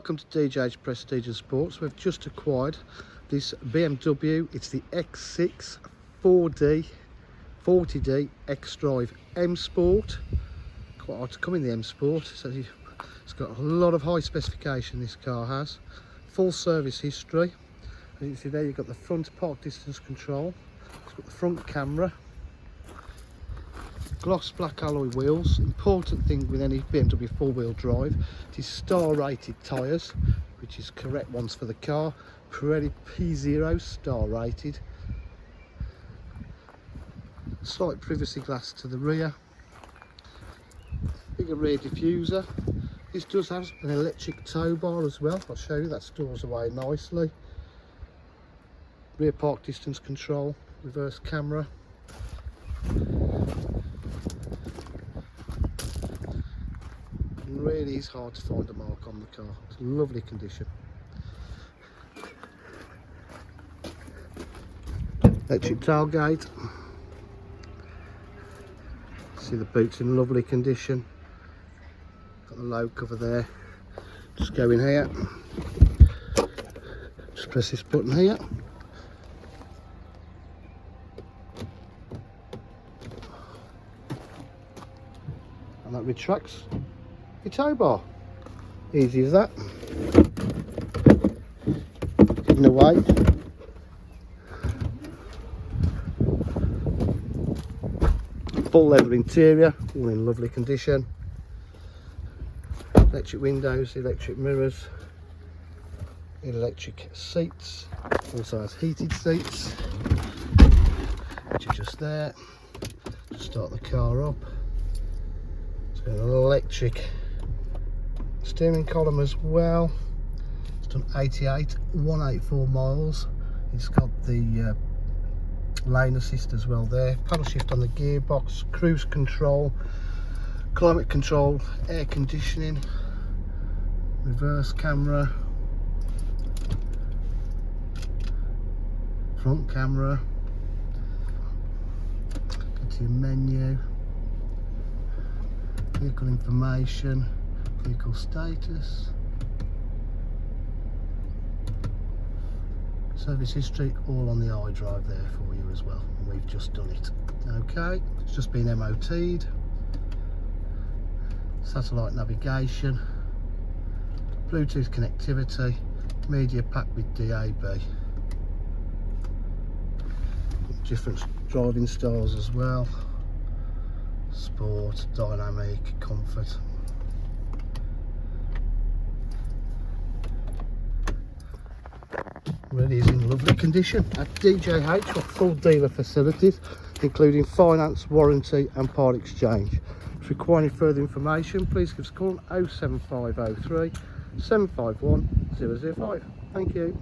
Welcome to DJ's Prestige and Sports. We've just acquired this BMW. It's the X6 40D xDrive M Sport. Quite hard to come in the M Sport, so it's got a lot of high specification. This car has full service history. As you can see there, you've got the front park distance control. It's got the front camera, gloss black alloy wheels. Important thing with any BMW four-wheel drive, it is star rated tyres, which is correct ones for the car. Pirelli P0 star rated. Slight privacy glass to the rear, bigger rear diffuser. This does have an electric tow bar as well. I'll show you, that stores away nicely. Rear park distance control, reverse camera. Really is hard to find a mark on the car. It's in lovely condition. Electric tailgate. See the boot's in lovely condition. Got the load cover there. Just go in here. Just press this button here. And that retracts your tow bar. Easy as that. Hidden away. Full leather interior, all in lovely condition. Electric windows, electric mirrors, electric seats. Also has heated seats, which are just there. Just start the car up. It's got an electric steering column as well. It's done 184 miles. It's got the lane assist as well there. Paddle shift on the gearbox, cruise control, climate control, air conditioning, reverse camera, front camera. Go to your menu, vehicle information, vehicle status, service history, all on the iDrive there for you as well. And we've just done it. Okay, it's just been MOT'd. Satellite navigation, Bluetooth connectivity, media pack with DAB. Different driving styles as well. Sport, dynamic, comfort. Really is in lovely condition. At DJH, got full dealer facilities, including finance, warranty and part exchange. If you require any further information, please give us a call on 07503 751 005. Thank you.